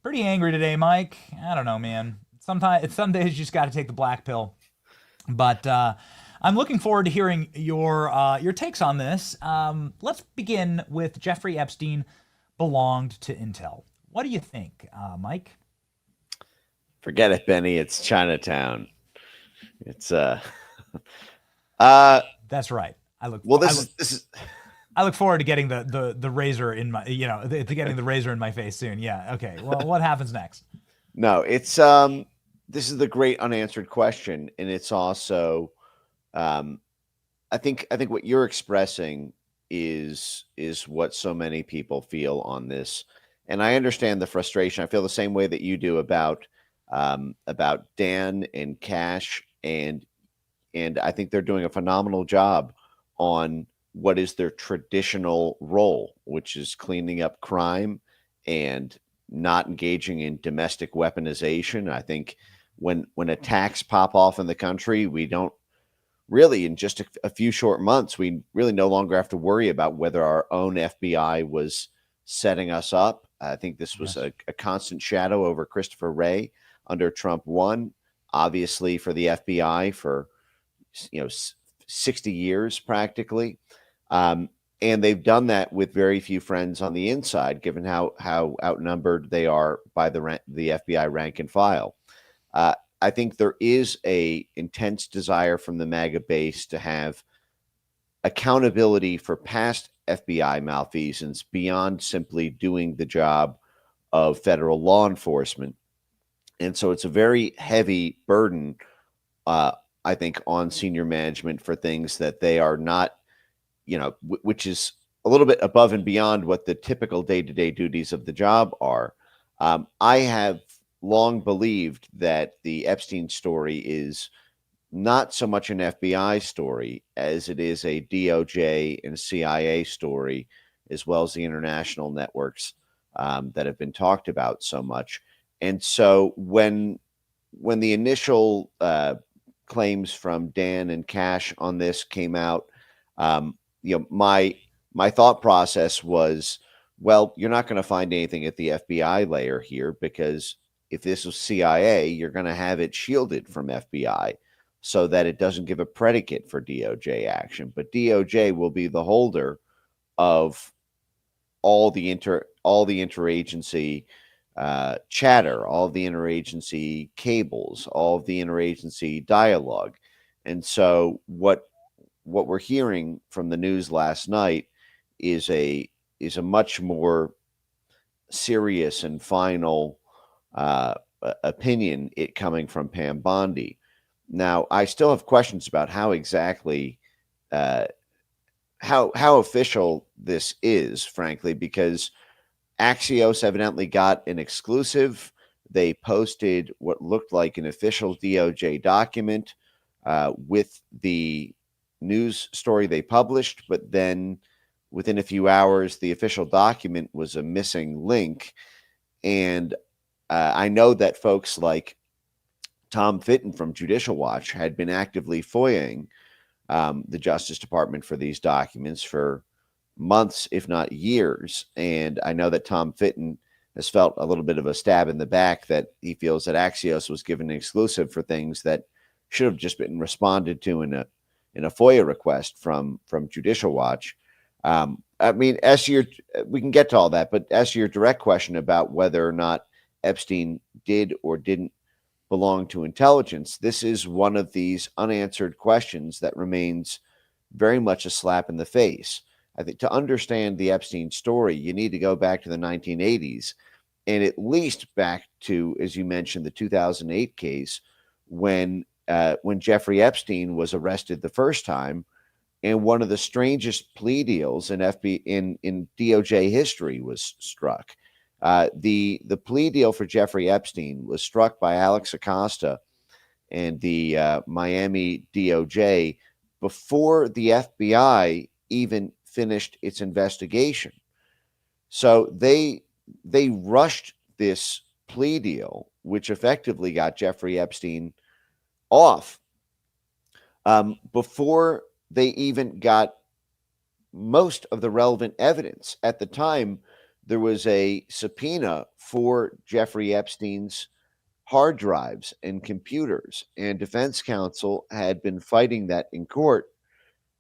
Pretty angry today, Mike. I don't know, man. Sometimes, some days you just got to take the black pill. But I'm looking forward to hearing your takes on this. Let's begin with Jeffrey Epstein belonged to Intel. What do you think, Mike? Forget it, Benny. It's Chinatown. It's uh That's right. I look well I this look is this is I look forward to getting the razor in my to getting the razor in my face soon. Yeah. Okay. Well, what happens next? no, it's this is the great unanswered question, and it's also um I think what you're expressing is what so many people feel on this. And I understand the frustration. I feel the same way that you do about Dan and Cash, and I think they're doing a phenomenal job on what is their traditional role, which is cleaning up crime and not engaging in domestic weaponization. I think when attacks pop off in the country, we don't really in just a few short months, we really no longer have to worry about whether our own FBI was setting us up. I think this was Yes. a constant shadow over Christopher Wray under Trump one, obviously for the FBI for 60 years practically. Um, and they've done that with very few friends on the inside, given how outnumbered they are by the FBI rank and file. Uh, I think there is a intense desire from the MAGA base to have accountability for past FBI malfeasance beyond simply doing the job of federal law enforcement. And so it's a very heavy burden, uh, I think, on senior management for things that they are not, which is a little bit above and beyond what the typical day to day duties of the job are. I have long believed that the Epstein story is not so much an FBI story as it is a DOJ and CIA story, as well as the international networks that have been talked about so much. And so when the initial claims from Dan and Cash on this came out, my thought process was, well, you're not going to find anything at the FBI layer here because if this was CIA, you're going to have it shielded from FBI so that it doesn't give a predicate for DOJ action. But DOJ will be the holder of all the interagency chatter, all of the interagency cables, all of the interagency dialogue. And so what we're hearing from the news last night is a much more serious and final opinion, it coming from Pam Bondi. Now, I still have questions about how exactly uh, how official this is, frankly, because Axios evidently got an exclusive. They posted what looked like an official DOJ document with the news story they published, but then within a few hours, the official document was a missing link. And I know that folks like Tom Fitton from Judicial Watch had been actively FOIAing the Justice Department for these documents for months, if not years. And I know that Tom Fitton has felt a little bit of a stab in the back that he feels that Axios was given an exclusive for things that should have just been responded to in a FOIA request from Judicial Watch. I mean, we can get to all that, but as to your direct question about whether or not Epstein did or didn't belong to intelligence, this is one of these unanswered questions that remains very much a slap in the face. I think to understand the Epstein story, you need to go back to the 1980s and at least back to, as you mentioned, the 2008 case when Jeffrey Epstein was arrested the first time, and one of the strangest plea deals in DOJ history was struck. The plea deal for Jeffrey Epstein was struck by Alex Acosta and the Miami DOJ before the FBI even finished its investigation. So they rushed this plea deal, which effectively got Jeffrey Epstein off before they even got most of the relevant evidence. At the time, there was a subpoena for Jeffrey Epstein's hard drives and computers, and defense counsel had been fighting that in court.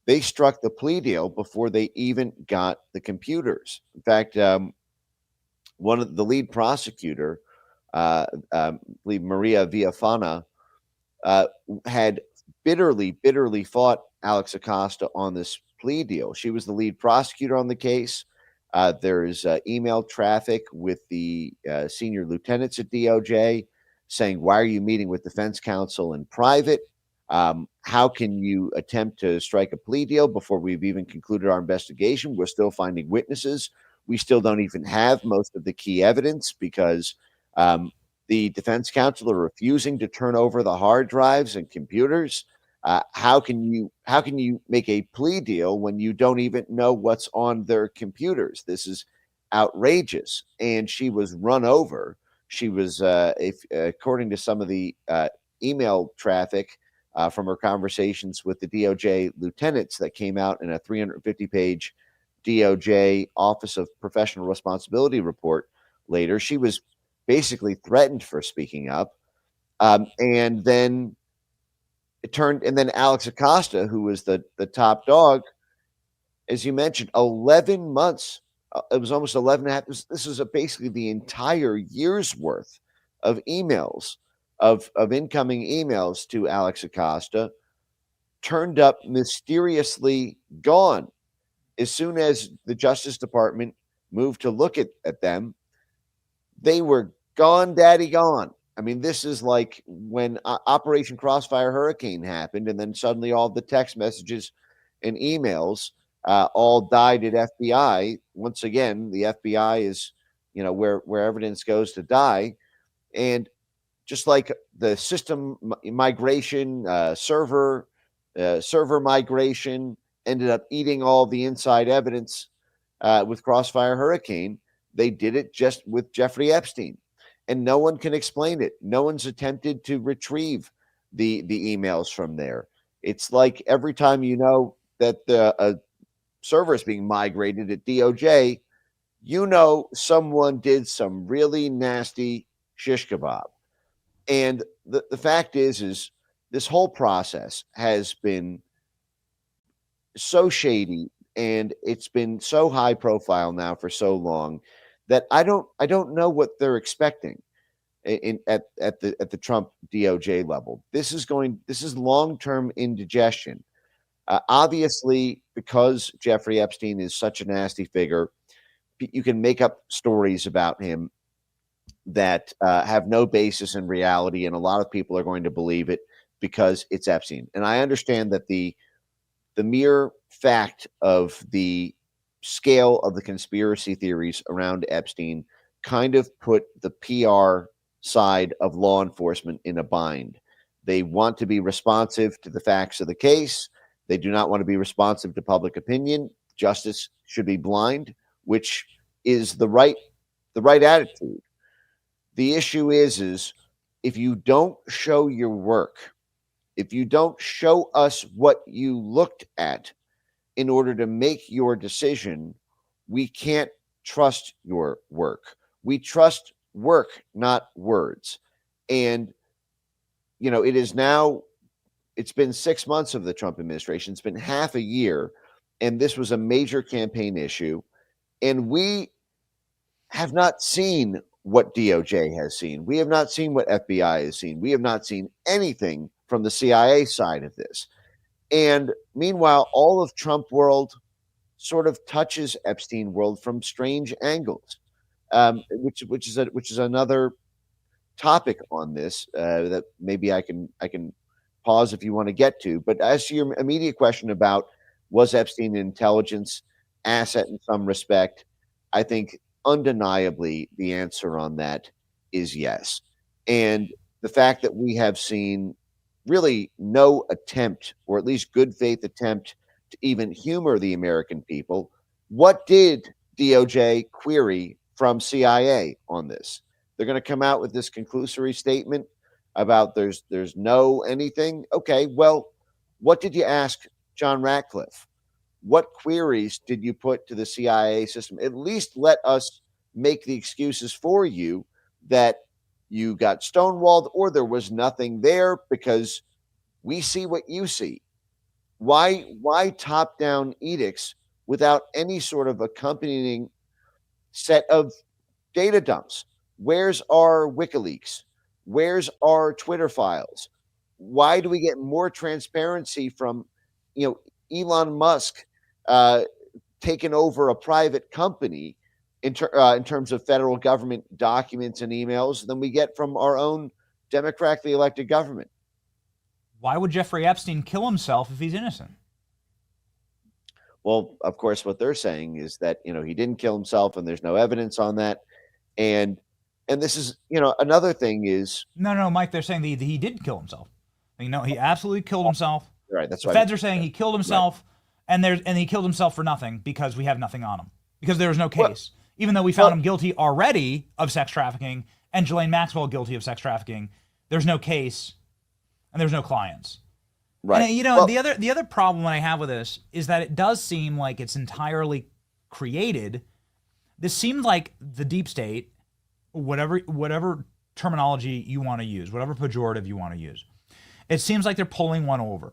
They struck the plea deal before they even got the computers. In fact, one of the lead prosecutor, I believe Maria Villafana, uh, had bitterly fought Alex Acosta on this plea deal. She was the lead prosecutor on the case. There's email traffic with the senior lieutenants at DOJ saying, "Why are you meeting with defense counsel in private? How can you attempt to strike a plea deal before we've even concluded our investigation? We're still finding witnesses. We still don't even have most of the key evidence because um, the defense counsel are refusing to turn over the hard drives and computers. How can you make a plea deal when you don't even know what's on their computers? This is outrageous." And she was run over. She was, if according to some of the email traffic from her conversations with the DOJ lieutenants that came out in a 350-page DOJ Office of Professional Responsibility report later, she was basically threatened for speaking up. And then and then Alex Acosta, who was the top dog, as you mentioned, 11 months. It was almost 11 and a half. This was basically the entire year's worth of emails, of incoming emails to Alex Acosta, turned up mysteriously gone. As soon as the Justice Department moved to look at them, they were gone, daddy, gone. I mean, this is like when Operation Crossfire Hurricane happened, and then suddenly all the text messages and emails all died at FBI. Once again, the FBI is, where evidence goes to die, and just like the system migration, server migration ended up eating all the inside evidence with Crossfire Hurricane. They did it just with Jeffrey Epstein, and no one can explain it. No one's attempted to retrieve the emails from there. It's like every time you know that the server is being migrated at DOJ, someone did some really nasty shish kebab. And the fact is this whole process has been so shady, and it's been so high profile now for so long that I don't know what they're expecting at the Trump DOJ level. This is long-term indigestion. Obviously, because Jeffrey Epstein is such a nasty figure, you can make up stories about him that have no basis in reality, and a lot of people are going to believe it because it's Epstein. And I understand that the mere fact of the scale of the conspiracy theories around Epstein kind of put the PR side of law enforcement in a bind. They want to be responsive to the facts of the case. They do not want to be responsive to public opinion. Justice should be blind, which is the right attitude. The issue is if you don't show your work, if you don't show us what you looked at in order to make your decision, we can't trust your work. We trust work, not words. And, it's been 6 months of the Trump administration. It's been half a year, and this was a major campaign issue. And we have not seen what DOJ has seen. We have not seen what FBI has seen. We have not seen anything from the CIA side of this. And meanwhile, all of Trump world sort of touches Epstein world from strange angles, which is another topic on this that maybe I can pause if you want to get to. But as to your immediate question about was Epstein an intelligence asset in some respect, I think undeniably the answer on that is yes. And the fact that we have seen really no attempt, or at least good faith attempt, to even humor the American people. What did DOJ query from CIA on this? They're going to come out with this conclusory statement about there's no anything. Okay, well, what did you ask John Ratcliffe? What queries did you put to the CIA system? At least let us make the excuses for you that you got stonewalled or there was nothing there because we see what you see. Why top down edicts without any sort of accompanying set of data dumps? Where's our WikiLeaks? Where's our Twitter files? Why do we get more transparency from, Elon Musk uh, taking over a private company in terms of federal government documents and emails than we get from our own democratically elected government? Why would Jeffrey Epstein kill himself if he's innocent? Well, of course, what they're saying is that he didn't kill himself, and there's no evidence on that. And this is another thing is No, Mike. They're saying that he did kill himself. No, he absolutely killed himself. right. That's The why feds are saying he killed right. himself, and he killed himself for nothing because we have nothing on him because there was no Well, case. Even though we found him guilty already of sex trafficking and Ghislaine Maxwell guilty of sex trafficking, there's no case and there's no clients. right. And Well, the other problem that I have with this is that it does seem like it's entirely created. This seemed like the deep state, whatever terminology you want to use, whatever pejorative you want to use. It seems like they're pulling one over.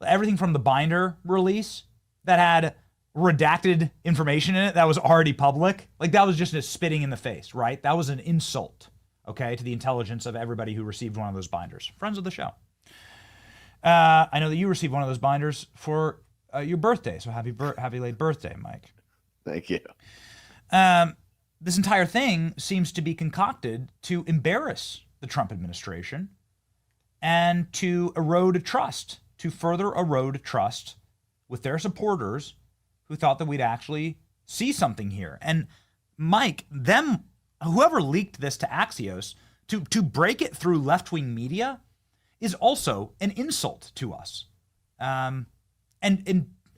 Everything from the binder release that had redacted information in it that was already public, like that was just a spitting in the face, right? That was an insult, okay, to the intelligence of everybody who received one of those binders. Friends of the show. I know that you received one of those binders for your birthday, so happy late birthday, Mike. thank you. This entire thing seems to be concocted to embarrass the Trump administration and to erode trust, to further erode trust with their supporters who thought that we'd actually see something here. And Mike, whoever leaked this to Axios, to break it through left-wing media is also an insult to us. And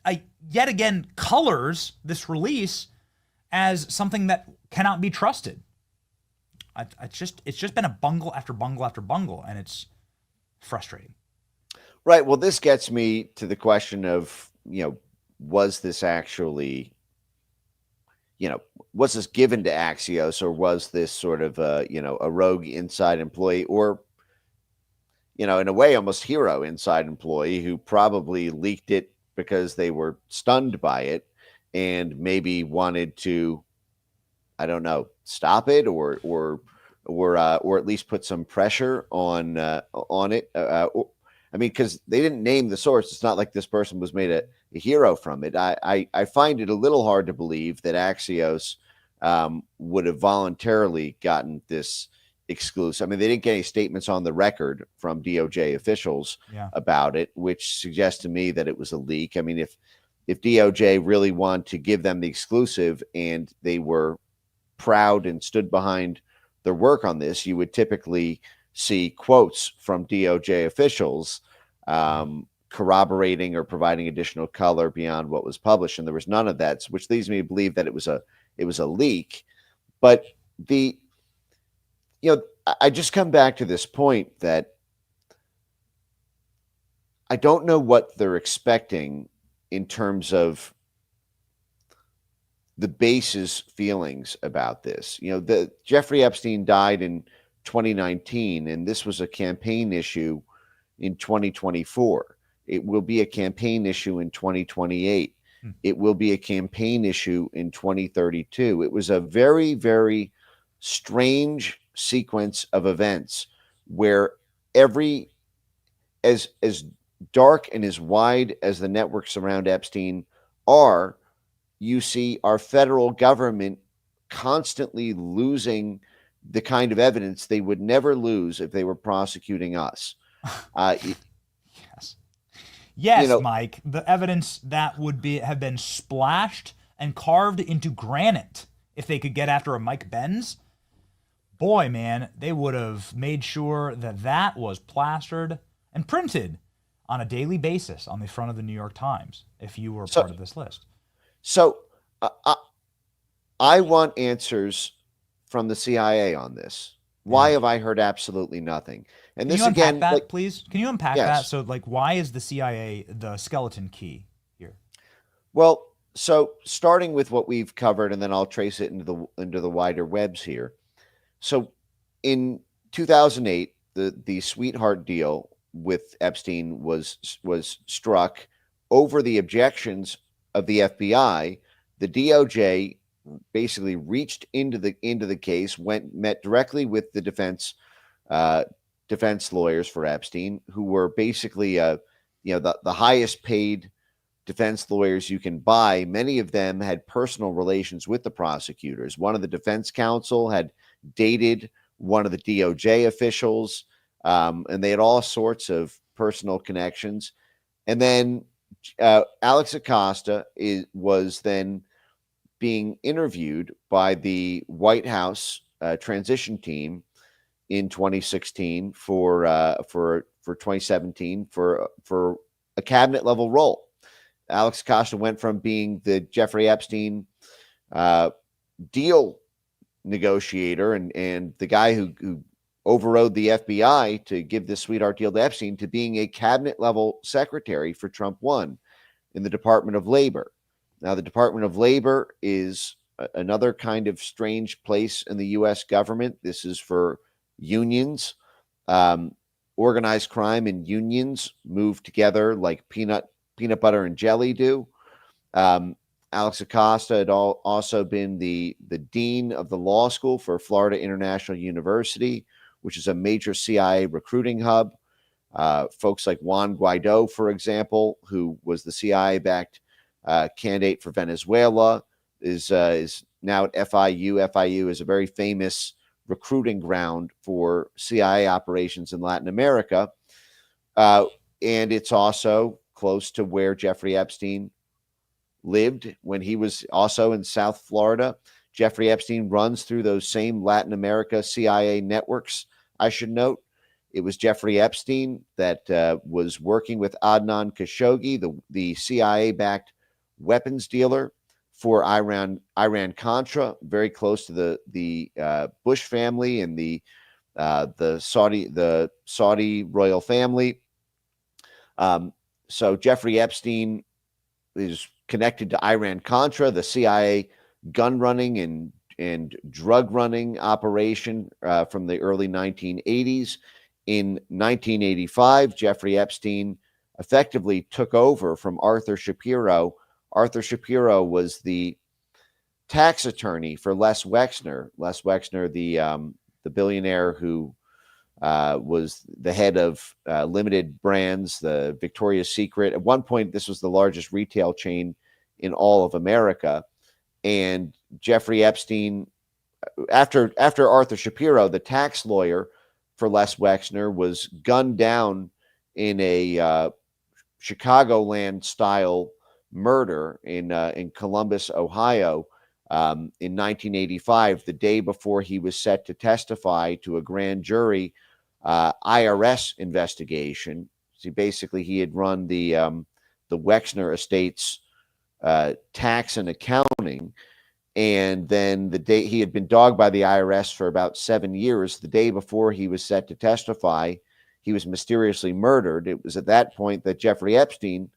I yet again colors this release as something that cannot be trusted. It's just been a bungle after bungle after bungle, and it's frustrating. Right. Well, this gets me to the question of, was this actually, was this given to Axios, or was this sort of a rogue inside employee, or, in a way, almost hero inside employee who probably leaked it because they were stunned by it and maybe wanted to, I don't know, stop it or at least put some pressure on it. I mean, because they didn't name the source. It's not like this person was made a hero from it. I find it a little hard to believe that Axios would have voluntarily gotten this exclusive. I mean, they didn't get any statements on the record from DOJ officials about it, which suggests to me that it was a leak. I mean, if DOJ really wanted to give them the exclusive and they were proud and stood behind their work on this, you would typically see quotes from DOJ officials corroborating or providing additional color beyond what was published, and there was none of that, which leads me to believe that it was a leak. But I just come back to this point that I don't know what they're expecting in terms of the base's feelings about this. The Jeffrey Epstein died in 2019, and this was a campaign issue in 2024. It will be a campaign issue in 2028. It will be a campaign issue in 2032. It was a very, very strange sequence of events where as dark and as wide as the networks around Epstein are, you see our federal government constantly losing the kind of evidence they would never lose if they were prosecuting us. Yes, Mike, the evidence that would have been splashed and carved into granite if they could get after a Mike Benz. Boy, man, they would have made sure that was plastered and printed on a daily basis on the front of the New York Times if you were part of this list. So I want answers from the CIA on this. Why have I heard absolutely nothing? And Can this you unpack again, that, please? Can you unpack yes. that? So, why is the CIA the skeleton key here? Well, So starting with what we've covered, and then I'll trace it into the wider webs here. So in 2008, the sweetheart deal with Epstein was struck over the objections of the FBI. The DOJ basically reached into the case, met directly with the uh, defense lawyers for Epstein, who were basically the highest paid defense lawyers you can buy. Many of them had personal relations with the prosecutors. One of the defense counsel had dated one of the DOJ officials, and they had all sorts of personal connections. And then Alex Acosta was then being interviewed by the White House transition team in 2016 for 2017 for a cabinet level role. Alex Acosta went from being the Jeffrey Epstein deal negotiator and the guy who overrode the FBI to give this sweetheart deal to Epstein to being a cabinet level secretary for Trump 1 in the Department of Labor. Now, the Department of Labor is another kind of strange place in the U.S. government. This is for unions. Organized crime and unions move together like peanut butter and jelly do. Alex Acosta had also been the dean of the law school for Florida International University, which is a major CIA recruiting hub. Folks like Juan Guaido, for example, who was the CIA-backed candidate for Venezuela, is now at FIU. FIU is a very famous recruiting ground for CIA operations in Latin America. And it's also close to where Jeffrey Epstein lived when he was also in South Florida. Jeffrey Epstein runs through those same Latin America CIA networks, I should note. It was Jeffrey Epstein that was working with Adnan Khashoggi, the CIA-backed weapons dealer for Iran-Contra, very close to the Bush family and the Saudi royal family. So Jeffrey Epstein is connected to Iran-Contra, the CIA gun running and drug running operation from the early 1980s. In 1985, Jeffrey Epstein effectively took over from Arthur Shapiro. Arthur Shapiro was the tax attorney for Les Wexner. Les Wexner, the billionaire who was the head of Limited Brands, the Victoria's Secret. At one point, this was the largest retail chain in all of America. And Jeffrey Epstein, after Arthur Shapiro, the tax lawyer for Les Wexner, was gunned down in a Chicagoland-style murder in Columbus, Ohio, in 1985, the day before he was set to testify to a grand jury IRS investigation. See, basically, he had run the Wexner estate's tax and accounting, and then the day he had been dogged by the IRS for about 7 years. The day before he was set to testify, he was mysteriously murdered. It was at that point that Jeffrey Epstein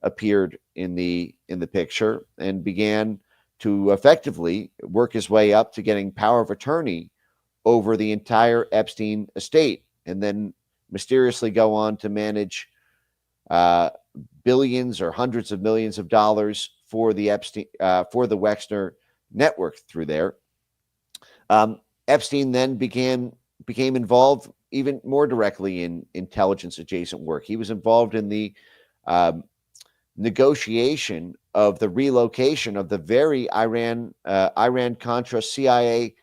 appeared in the picture and began to effectively work his way up to getting power of attorney over the entire Epstein estate, and then mysteriously go on to manage billions or hundreds of millions of dollars for the Wexner network through there. Epstein then became involved even more directly in intelligence adjacent work. He was involved in the negotiation of the relocation of the very Iran-Contra CIA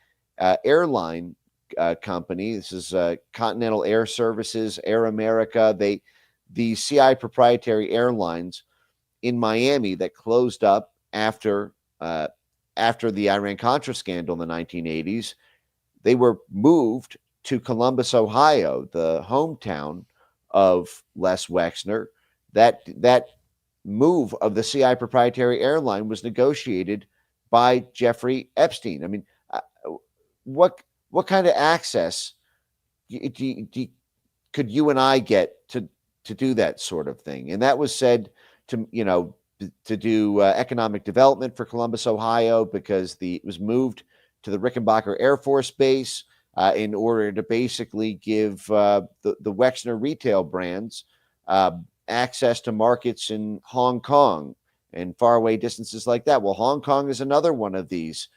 airline company. This is Continental Air Services, Air America. The CIA proprietary airlines in Miami that closed up after the Iran-Contra scandal in the 1980s. They were moved to Columbus, Ohio, the hometown of Les Wexner. That move of the CIA proprietary airline was negotiated by Jeffrey Epstein. I mean, what kind of access could you and I get to do that sort of thing? And that was said to, to do economic development for Columbus, Ohio, because it was moved to the Rickenbacker Air Force Base in order to basically give the Wexner retail brands access to markets in Hong Kong and faraway distances like that. Well, Hong Kong is another one of these,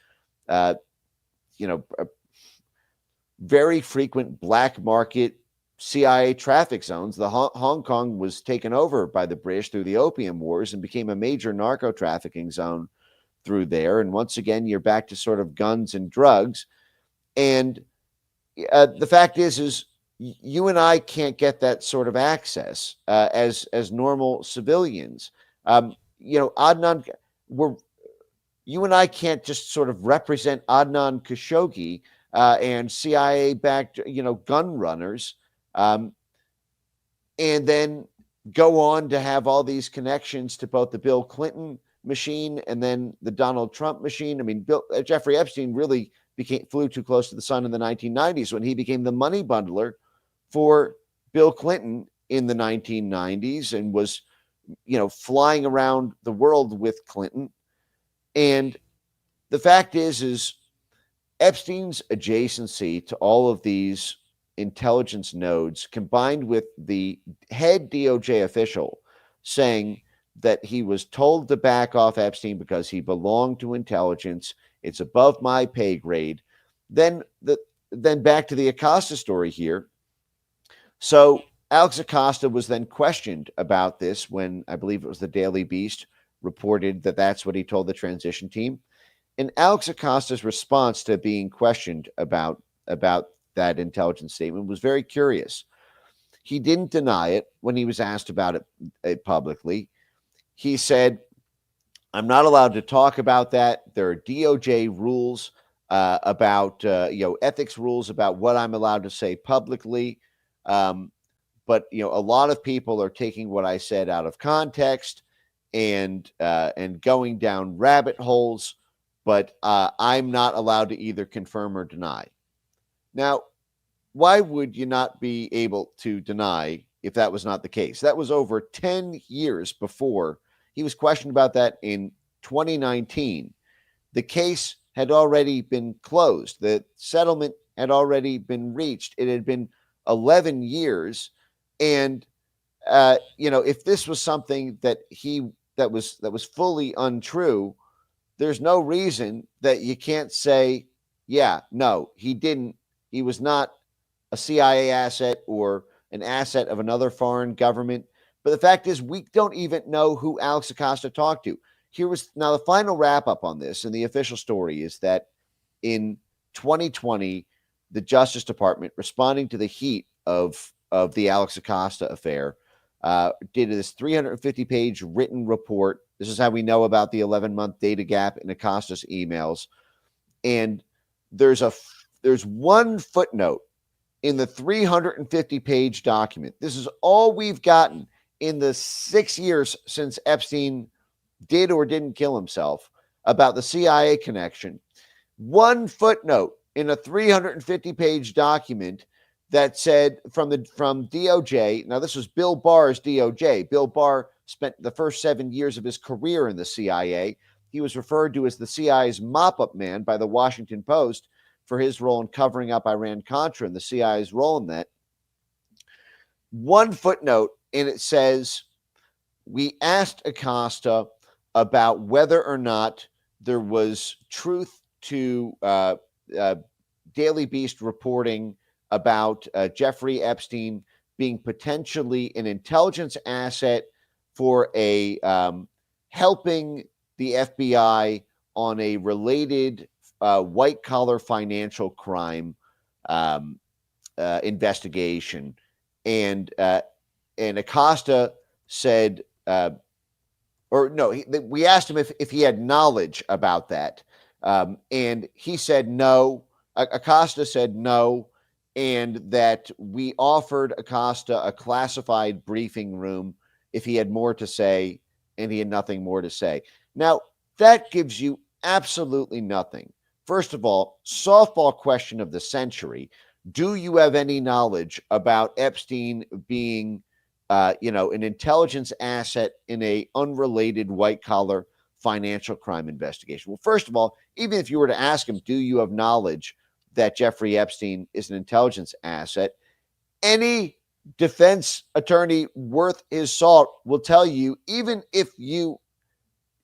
very frequent black market CIA traffic zones. The Hong Kong was taken over by the British through the Opium Wars and became a major narco trafficking zone through there. And once again, you're back to sort of guns and drugs. And the fact is you and I can't get that sort of access as normal civilians. Adnan, you and I can't just sort of represent Adnan Khashoggi and CIA-backed, gun runners, and then go on to have all these connections to both the Bill Clinton machine and then the Donald Trump machine. I mean, Jeffrey Epstein really flew too close to the sun in the 1990s when he became the money bundler for Bill Clinton in the 1990s and was, flying around the world with Clinton. And the fact is Epstein's adjacency to all of these intelligence nodes, combined with the head DOJ official saying that he was told to back off Epstein because he belonged to intelligence, it's above my pay grade. Then back to the Acosta story here. So Alex Acosta was then questioned about this when I believe it was the Daily Beast reported that that's what he told the transition team. And Alex Acosta's response to being questioned about that intelligence statement was very curious. He didn't deny it when he was asked about it publicly. He said, "I'm not allowed to talk about that. There are DOJ rules about ethics rules about what I'm allowed to say publicly. But a lot of people are taking what I said out of context and going down rabbit holes. But I'm not allowed to either confirm or deny." Now, why would you not be able to deny if that was not the case? That was over 10 years before. He was questioned about that in 2019. The case had already been closed. The settlement had already been reached. It had been 11 years. And, if this was something that was fully untrue, there's no reason that you can't say, yeah, no, he didn't. He was not a CIA asset or an asset of another foreign government. But the fact is, we don't even know who Alex Acosta talked to. Now the final wrap up on this, and the official story is that in 2020, the Justice Department, responding to the heat of the Alex Acosta affair, did this 350-page written report. This is how we know about the 11-month data gap in Acosta's emails. And there's one footnote in the 350-page document. This is all we've gotten in the 6 years since Epstein did or didn't kill himself about the CIA connection. One footnote in a 350-page document that said from DOJ. Now, this was Bill Barr's DOJ. Bill Barr spent the first 7 years of his career in the CIA. He was referred to as the CIA's mop-up man by the Washington Post for his role in covering up Iran-Contra and the CIA's role in that. One footnote, and it says, we asked Acosta about whether or not there was truth to Daily Beast reporting about Jeffrey Epstein being potentially an intelligence asset for helping the FBI on a related white-collar financial crime investigation. And Acosta said, we asked him if he had knowledge about that. And he said no. Acosta said no. And that we offered Acosta a classified briefing room if he had more to say, and he had nothing more to say. Now, that gives you absolutely nothing. First of all, softball question of the century. Do you have any knowledge about Epstein being an intelligence asset in a unrelated white collar financial crime investigation. Well, first of all, even if you were to ask him, do you have knowledge that Jeffrey Epstein is an intelligence asset? Any defense attorney worth his salt will tell you, even if you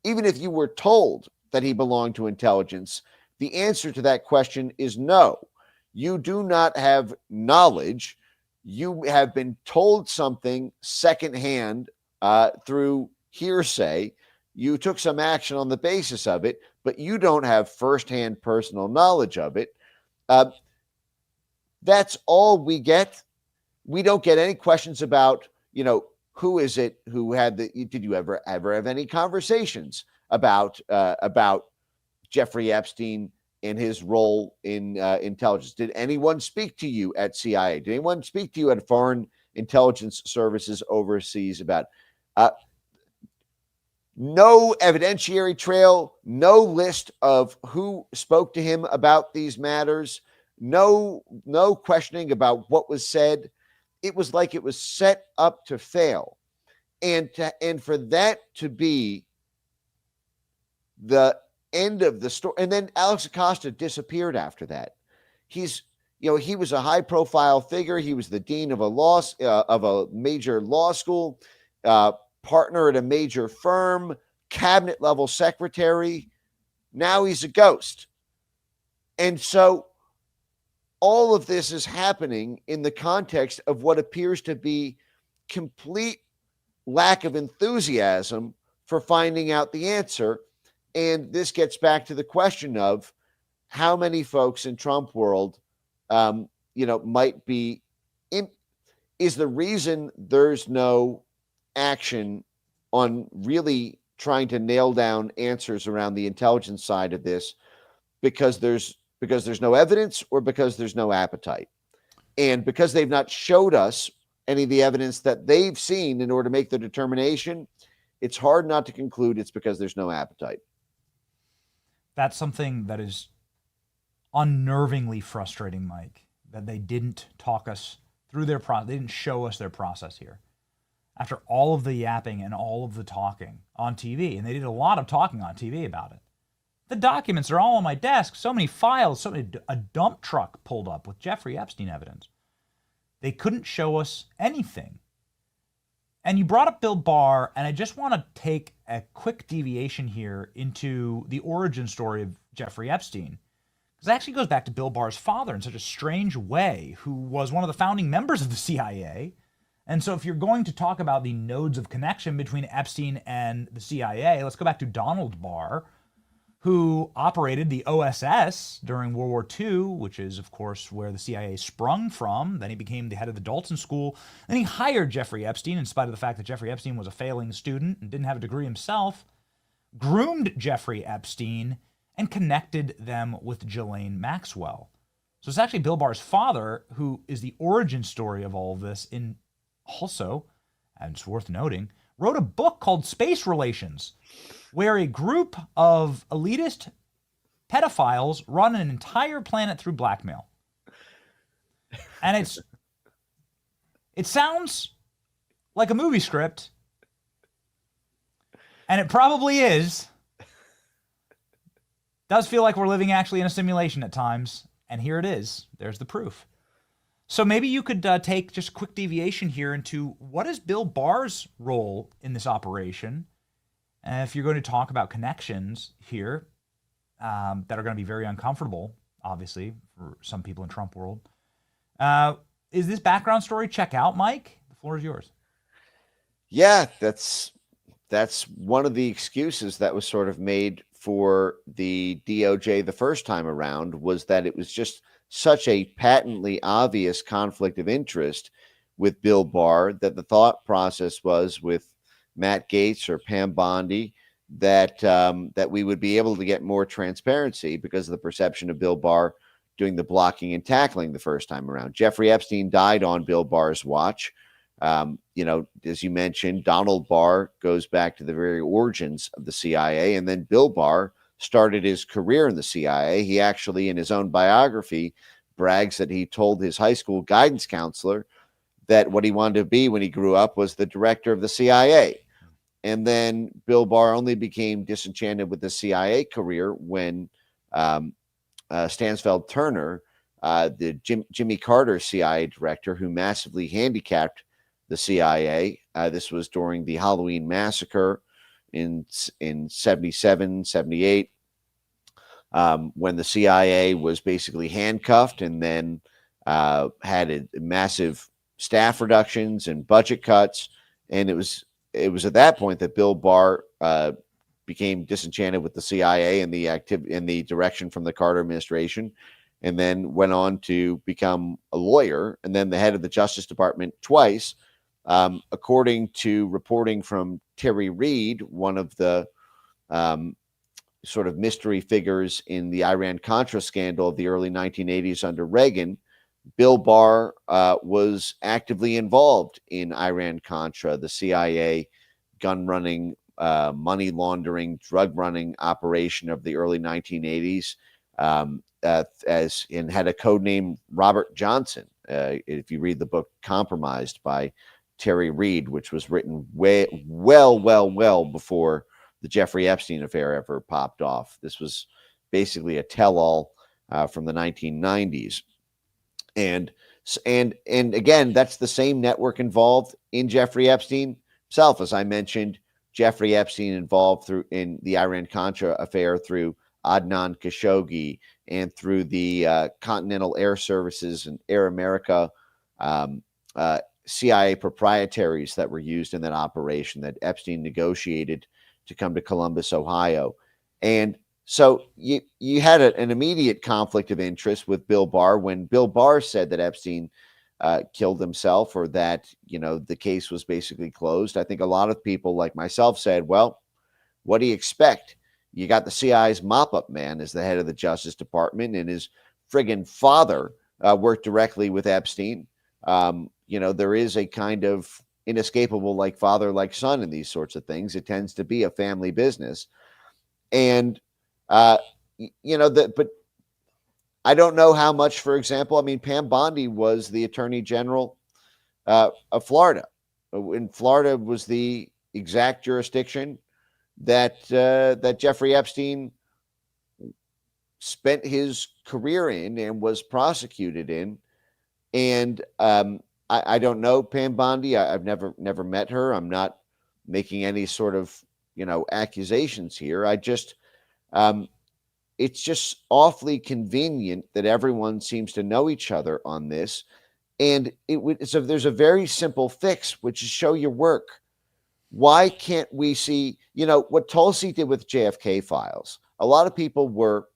were told that he belonged to intelligence, the answer to that question is no. You do not have knowledge. You have been told something secondhand through hearsay. You took some action on the basis of it, but you don't have firsthand personal knowledge of it. That's all we get. We don't get any questions about, who is it who had did you ever have any conversations about Jeffrey Epstein and his role in intelligence? Did anyone speak to you at CIA? Did anyone speak to you at foreign intelligence services overseas about no evidentiary trail, no list of who spoke to him about these matters, no questioning about what was said. It was like it was set up to fail. And for that to be the end of the story. And then Alex Acosta disappeared after that. He was a high profile figure. He was the dean of a major law school, partner at a major firm, cabinet level secretary. Now he's a ghost. And so all of this is happening in the context of what appears to be complete lack of enthusiasm for finding out the answer. And this gets back to the question of how many folks in Trump world, might be is the reason there's no action on really trying to nail down answers around the intelligence side of this because there's no evidence, or because there's no appetite. And because they've not showed us any of the evidence that they've seen in order to make the determination, it's hard not to conclude it's because there's no appetite. That's something that is unnervingly frustrating, Mike, that they didn't talk us through their process. They didn't show us their process here. After all of the yapping and all of the talking on TV, and they did a lot of talking on TV about it. The documents are all on my desk. So many files, a dump truck pulled up with Jeffrey Epstein evidence. They couldn't show us anything. And you brought up Bill Barr, and I just want to take a quick deviation here into the origin story of Jeffrey Epstein. Because it actually goes back to Bill Barr's father in such a strange way, who was one of the founding members of the CIA. And so if you're going to talk about the nodes of connection between Epstein and the CIA, let's go back to Donald Barr, who operated the OSS during World War II, which is, of course, where the CIA sprung from. Then he became the head of the Dalton School. Then he hired Jeffrey Epstein, in spite of the fact that Jeffrey Epstein was a failing student and didn't have a degree himself, groomed Jeffrey Epstein, and connected them with Ghislaine Maxwell. So it's actually Bill Barr's father who is the origin story of all of this. And it's worth noting, wrote a book called Space Relations, where a group of elitist pedophiles run an entire planet through blackmail. And it sounds like a movie script, and it probably is. Does feel like we're living actually in a simulation at times, and here it is. There's the proof. So maybe you could take just a quick deviation here into what is Bill Barr's role in this operation. If you're going to talk about connections here that are going to be very uncomfortable, obviously, for some people in Trump world, is this background story check out, Mike? The floor is yours. Yeah, that's one of the excuses that was sort of made for the DOJ the first time around, was that it was just such a patently obvious conflict of interest with Bill Barr that the thought process was with Matt Gaetz or Pam Bondi that we would be able to get more transparency because of the perception of Bill Barr doing the blocking and tackling the first time around. Jeffrey Epstein died on Bill Barr's watch. As you mentioned, Donald Barr goes back to the very origins of the CIA, and then Bill Barr started his career in the CIA. He actually, in his own biography, brags that he told his high school guidance counselor that what he wanted to be when he grew up was the director of the CIA. And then Bill Barr only became disenchanted with the CIA career when Stansfeld Turner, Jimmy Carter CIA director, who massively handicapped the CIA. This was during the Halloween massacre in 77, 78, when the CIA was basically handcuffed and then had massive staff reductions and budget cuts. And it was at that point that Bill Barr became disenchanted with the CIA and the direction from the Carter administration, and then went on to become a lawyer and then the head of the Justice Department twice. According to reporting from Terry Reid, one of the sort of mystery figures in the Iran-Contra scandal of the early 1980s under Reagan, Bill Barr was actively involved in Iran-Contra, the CIA gun running, money laundering, drug running operation of the early 1980s, and had a code name Robert Johnson. If you read the book Compromised by Terry Reid, which was written well before the Jeffrey Epstein affair ever popped off. This was basically a tell-all from the 1990s. And again, that's the same network involved in Jeffrey Epstein himself. As I mentioned, Jeffrey Epstein involved in the Iran-Contra affair through Adnan Khashoggi and through the Continental Air Services and Air America CIA proprietaries that were used in that operation that Epstein negotiated to come to Columbus, Ohio. And so you had an immediate conflict of interest with Bill Barr when Bill Barr said that Epstein killed himself, or that, the case was basically closed. I think a lot of people like myself said, well, what do you expect? You got the CIA's mop-up man as the head of the Justice Department, and his friggin' father worked directly with Epstein. There is a kind of inescapable like father, like son in these sorts of things. It tends to be a family business. And, but I don't know how much, for example, Pam Bondi was the attorney general of Florida. And Florida was the exact jurisdiction that Jeffrey Epstein spent his career in and was prosecuted in. And I don't know Pam Bondi. I've never met her. I'm not making any sort of accusations here. It's just awfully convenient that everyone seems to know each other on this, and there's a very simple fix, which is show your work. Why can't we see what Tulsi did with JFK files? A lot of people were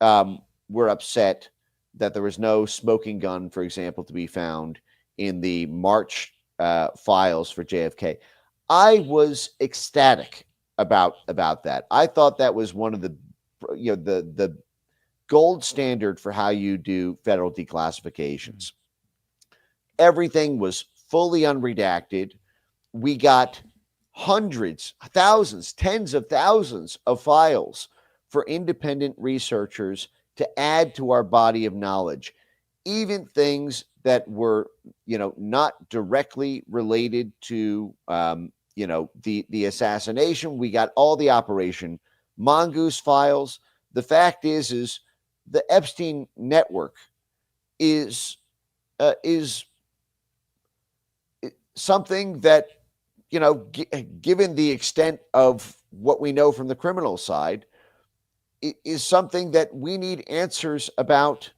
upset that there was no smoking gun, for example, to be found in the March files for JFK. I was ecstatic about that. I thought that was one of the gold standard for how you do federal declassifications. Everything was fully unredacted. We got hundreds, thousands, tens of thousands of files for independent researchers to add to our body of knowledge, even things that were, not directly related to, the assassination. We got all the Operation Mongoose files. The fact is the Epstein network is something that, given the extent of what we know from the criminal side, is something that we need answers about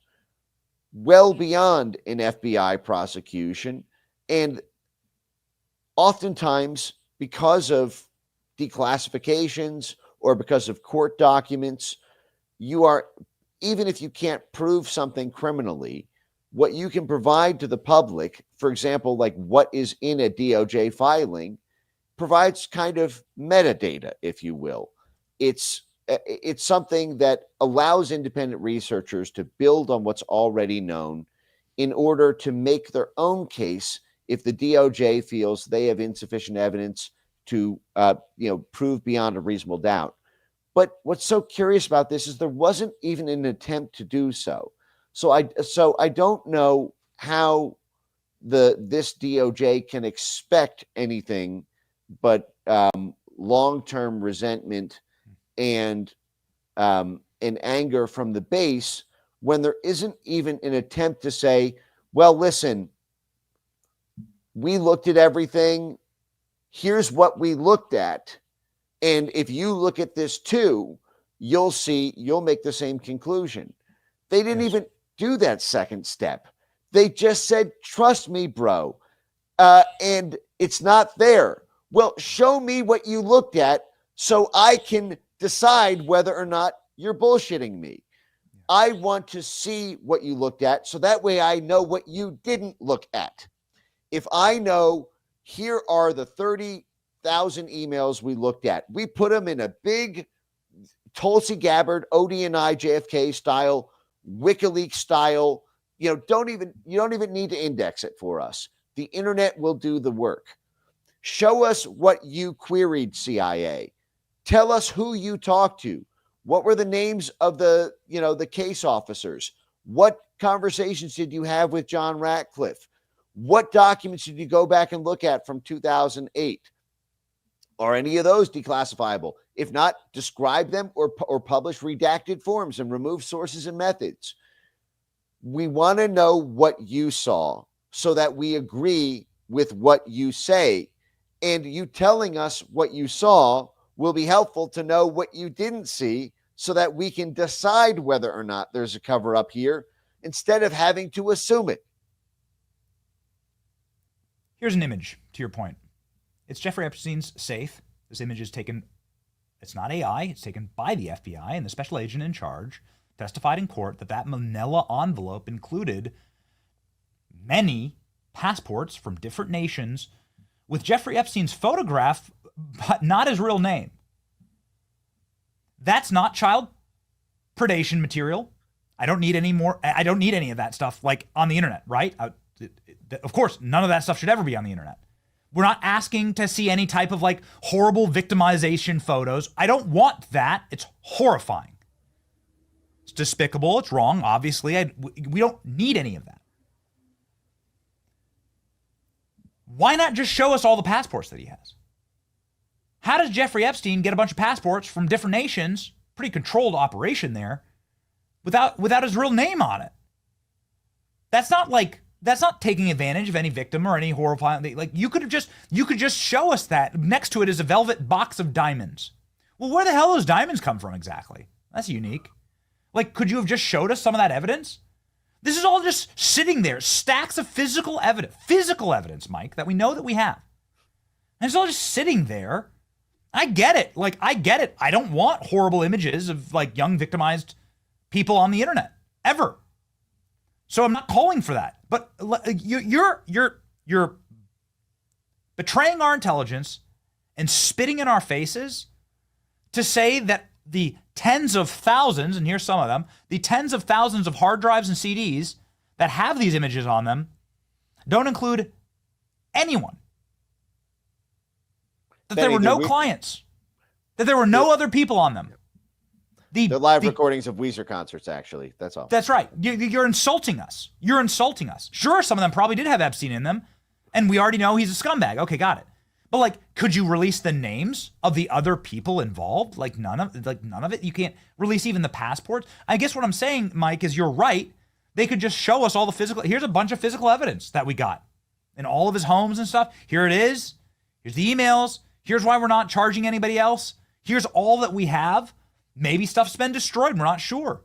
well beyond an FBI prosecution. And oftentimes, because of declassifications or because of court documents, even if you can't prove something criminally, what you can provide to the public, for example, like what is in a DOJ filing, provides kind of metadata, if you will. It's something that allows independent researchers to build on what's already known in order to make their own case if the DOJ feels they have insufficient evidence to prove beyond a reasonable doubt. But what's so curious about this is there wasn't even an attempt to do so. So I don't know how this DOJ can expect anything but long-term resentment and anger from the base when there isn't even an attempt to say, well, listen, we looked at everything. Here's what we looked at. And if you look at this too, you'll make the same conclusion. They didn't even do that second step. They just said, trust me, bro. And it's not there. Well, show me what you looked at so I can decide whether or not you're bullshitting me. I want to see what you looked at so that way I know what you didn't look at. If I know here are the 30,000 emails we looked at, we put them in a big Tulsi Gabbard, ODNI, JFK style, WikiLeaks style. You don't even need to index it for us. The internet will do the work. Show us what you queried, CIA. Tell us who you talked to. What were the names of the case officers? What conversations did you have with John Ratcliffe? What documents did you go back and look at from 2008? Are any of those declassifiable? If not, describe them or publish redacted forms and remove sources and methods. We want to know what you saw so that we agree with what you say. And you telling us what you saw will be helpful to know what you didn't see so that we can decide whether or not there's a cover up here instead of having to assume it. Here's an image to your point. It's Jeffrey Epstein's safe. This image is taken, it's not AI, it's taken by the FBI, and the special agent in charge testified in court that manila envelope included many passports from different nations with Jeffrey Epstein's photograph, but not his real name. That's not child predation material. I don't need any more. I don't need any of that stuff like on the internet, right? Of course, none of that stuff should ever be on the internet. We're not asking to see any type of like horrible victimization photos. I don't want that. It's horrifying. It's despicable. It's wrong. Obviously, we don't need any of that. Why not just show us all the passports that he has? How does Jeffrey Epstein get a bunch of passports from different nations, pretty controlled operation there, without his real name on it? That's not taking advantage of any victim or any horrifying. Like you could just show us that. Next to it is a velvet box of diamonds. Well, where the hell those diamonds come from exactly? That's unique. Like, could you have just showed us some of that evidence? This is all just sitting there, stacks of physical evidence, Mike, that we know that we have. And it's all just sitting there. I get it. I get it. I don't want horrible images of like young victimized people on the internet ever. So I'm not calling for that. But you're betraying our intelligence and spitting in our faces to say that the tens of thousands, and here's some of them, the tens of thousands of hard drives and CDs that have these images on them don't include anyone. That there were no clients. That there were no other people on them. The live recordings of Weezer concerts, actually. That's all. That's right. You're insulting us. You're insulting us. Sure, some of them probably did have Epstein in them, and we already know he's a scumbag. Okay, got it. But like, could you release the names of the other people involved? Like none of it. You can't release even the passports. I guess what I'm saying, Mike, is you're right. They could just show us all the physical. Here's a bunch of physical evidence that we got in all of his homes and stuff. Here it is. Here's the emails. Here's why we're not charging anybody else. Here's all that we have. Maybe stuff's been destroyed. We're not sure.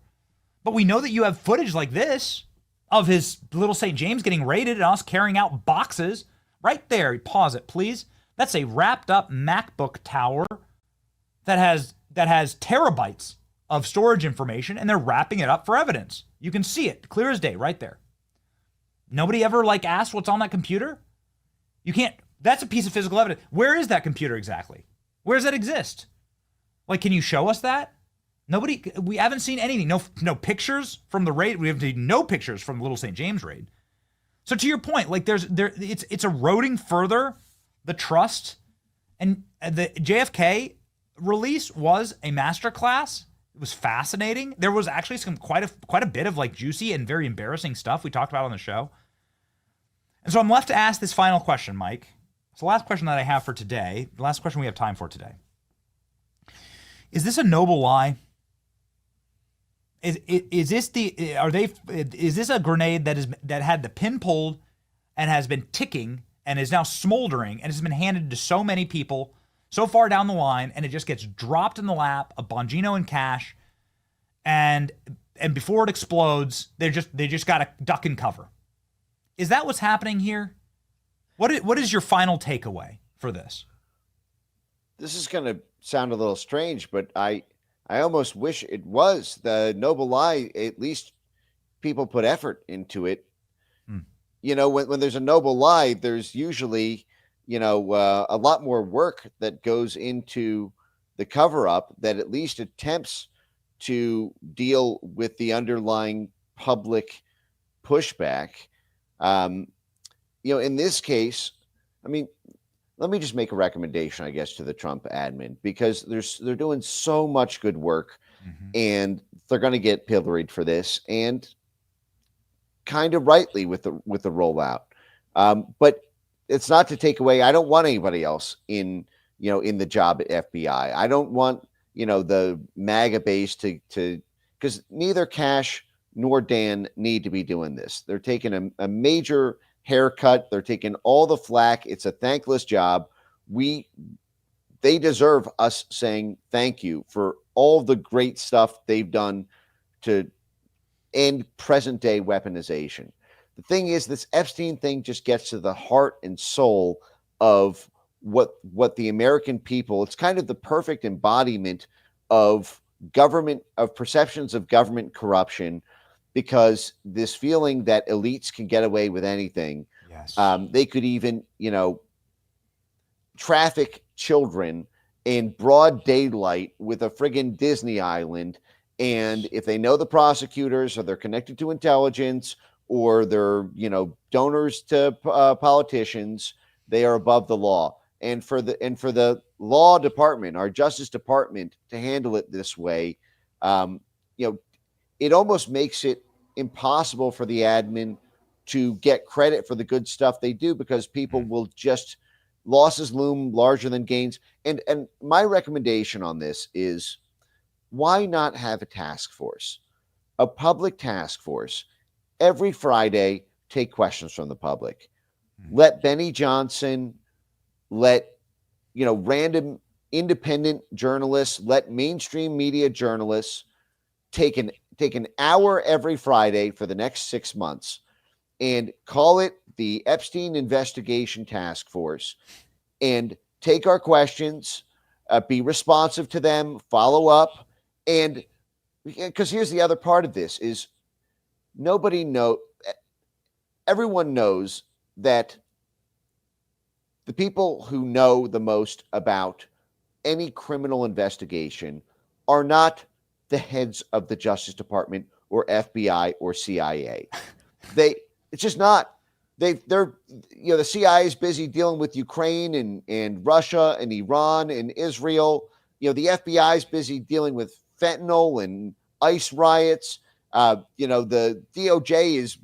But we know that you have footage like this of his little St. James getting raided and us carrying out boxes. Right there. Pause it, please. That's a wrapped up MacBook tower that has terabytes of storage information, and they're wrapping it up for evidence. You can see it clear as day right there. Nobody ever asked what's on that computer? You can't. That's a piece of physical evidence. Where is that computer exactly? Where does that exist? Can you show us that? We haven't seen anything. No pictures from the raid. We have seen no pictures from the Little St. James raid. So to your point, it's eroding further the trust. And the JFK release was a masterclass. It was fascinating. There was actually quite a bit of juicy and very embarrassing stuff we talked about on the show. And so I'm left to ask this final question, Mike. It's the last question that I have for today, the last question we have time for today. Is this a noble lie? Is this a grenade that had the pin pulled and has been ticking and is now smoldering and has been handed to so many people so far down the line, and it just gets dropped in the lap of Bongino and Cash, and before it explodes, they just got to duck and cover? Is that what's happening here? What is your final takeaway for this? This is going to sound a little strange, but I almost wish it was the noble lie. At least people put effort into it. When there's a noble lie, there's usually, a lot more work that goes into the cover up that at least attempts to deal with the underlying public pushback. In this case, I mean, let me just make a recommendation, I guess, to the Trump admin, because they're doing so much good work, and they're going to get pilloried for this, and kind of rightly with the rollout. But it's not to take away. I don't want anybody else in the job at FBI. I don't want the MAGA base to because neither Cash nor Dan need to be doing this. They're taking a major haircut. They're taking all the flack. It's a thankless job. They deserve us saying thank you for all the great stuff they've done to end present day weaponization. The thing is, this Epstein thing just gets to the heart and soul of what the American people, it's kind of the perfect embodiment of government, of perceptions of government corruption, because this feeling that elites can get away with anything. Yes. They could even, traffic children in broad daylight with a friggin' Disney island. And if they know the prosecutors, or they're connected to intelligence, or they're, donors to politicians, they are above the law. And for the law department, our Justice Department, to handle it this way, it almost makes it impossible for the admin to get credit for the good stuff they do, because people will just, losses loom larger than gains. And my recommendation on this is, why not have a task force, a public task force, every Friday, take questions from the public. Let Benny Johnson, let random independent journalists, let mainstream media journalists take an hour every Friday for the next 6 months and call it the Epstein Investigation Task Force, and take our questions, be responsive to them, follow up. And because here's the other part of this is, everyone knows that the people who know the most about any criminal investigation are not the heads of the Justice Department or FBI or CIA. It's just not. The CIA is busy dealing with Ukraine and Russia and Iran and Israel. The FBI is busy dealing with fentanyl and ICE riots. The DOJ is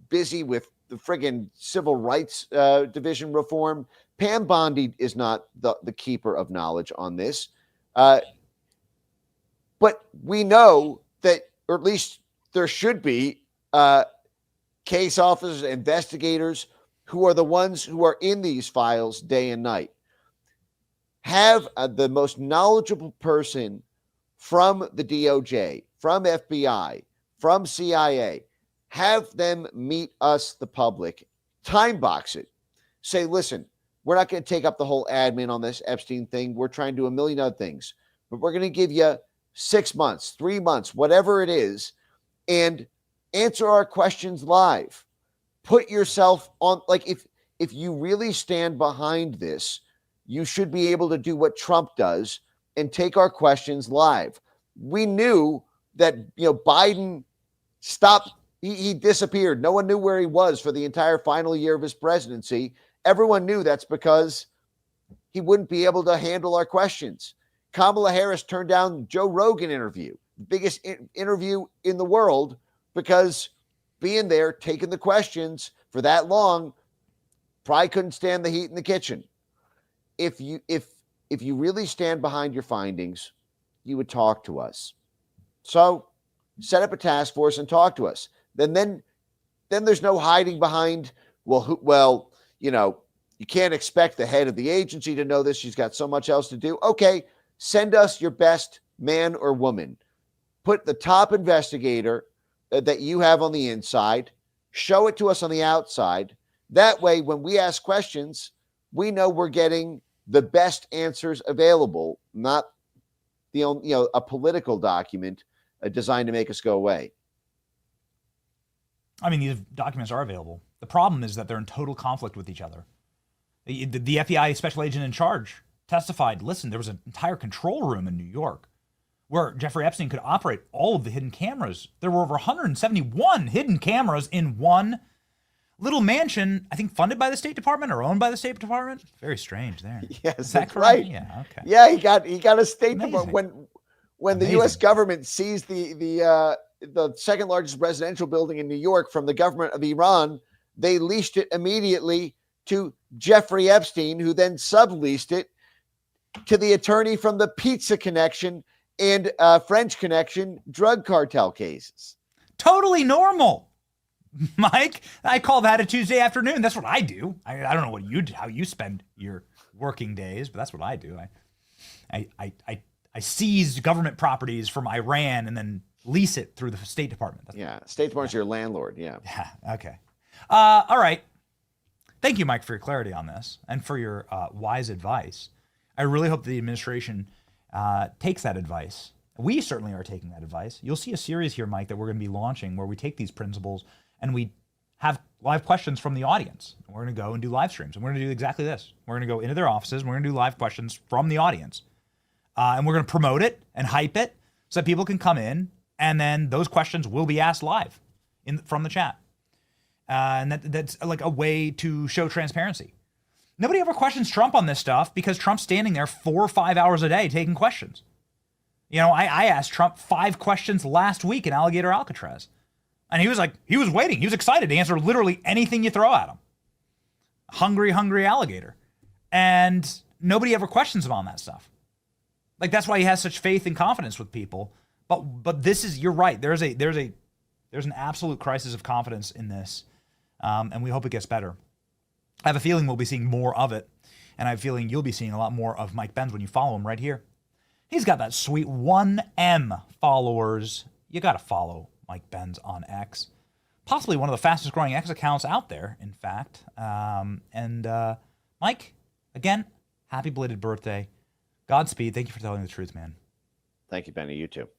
busy with the friggin' civil rights division reform. Pam Bondi is not the keeper of knowledge on this. But we know that, or at least there should be, case officers, investigators who are the ones who are in these files day and night. Have the most knowledgeable person from the DOJ, from FBI, from CIA, have them meet us, the public, time box it. Say, listen, we're not going to take up the whole admin on this Epstein thing. We're trying to do a million other things, but we're going to give you 6 months, 3 months, whatever it is, and answer our questions live. Put yourself on, like, if you really stand behind this, you should be able to do what Trump does and take our questions live. We knew that, Biden stopped. He disappeared. No one knew where he was for the entire final year of his presidency. Everyone knew that's because he wouldn't be able to handle our questions. Kamala Harris turned down Joe Rogan interview, biggest interview in the world, because being there, taking the questions for that long, Probably couldn't stand the heat in the kitchen. If you really stand behind your findings, you would talk to us. So set up a task force and talk to us. Then there's no hiding behind, well, you can't expect the head of the agency to know this. She's got so much else to do. Okay, send us your best man or woman. Put the top investigator that you have on the inside. Show it to us on the outside. That way, when we ask questions, we know we're getting the best answers available, not a political document designed to make us go away. I mean, these documents are available. The problem is that they're in total conflict with each other. The FBI special agent in charge testified, listen, there was an entire control room in New York where Jeffrey Epstein could operate all of the hidden cameras. There were over 171 hidden cameras in one little mansion, I think funded by the State Department or owned by the State Department. Very strange there. Yes, that's right. Yeah, okay. Yeah, he got a State Department when Amazing. The U.S. government seized the second largest residential building in New York from the government of Iran. They leased it immediately to Jeffrey Epstein, who then subleased it to the attorney from the Pizza Connection and French Connection drug cartel cases. Totally normal, Mike. I call that a Tuesday afternoon. That's what I do. I don't know what you do, how you spend your working days, but that's what I do. I seize government properties from Iran and then lease it through the State Department. State Department's your landlord. Yeah. Okay. All right. Thank you, Mike, for your clarity on this and for your wise advice. I really hope the administration takes that advice. We certainly are taking that advice. You'll see a series here, Mike, that we're going to be launching where we take these principles and we have live questions from the audience. We're going to go and do live streams, and we're going to do exactly this. We're going to go into their offices, and we're going to do live questions from the audience. And we're going to promote it and hype it so that people can come in, and then those questions will be asked live from the chat. And that's like a way to show transparency. Nobody ever questions Trump on this stuff because Trump's standing there 4 or 5 hours a day taking questions. I asked Trump 5 questions last week in Alligator Alcatraz. And he was waiting. He was excited to answer literally anything you throw at him. Hungry alligator. And nobody ever questions him on that stuff. Like, that's why he has such faith and confidence with people. But this is, you're right. There's an absolute crisis of confidence in this. And we hope it gets better. I have a feeling we'll be seeing more of it. And I have a feeling you'll be seeing a lot more of Mike Benz when you follow him right here. He's got that sweet 1M followers. You got to follow Mike Benz on X. Possibly one of the fastest growing X accounts out there, in fact. Mike, again, happy belated birthday. Godspeed. Thank you for telling the truth, man. Thank you, Benny. You too.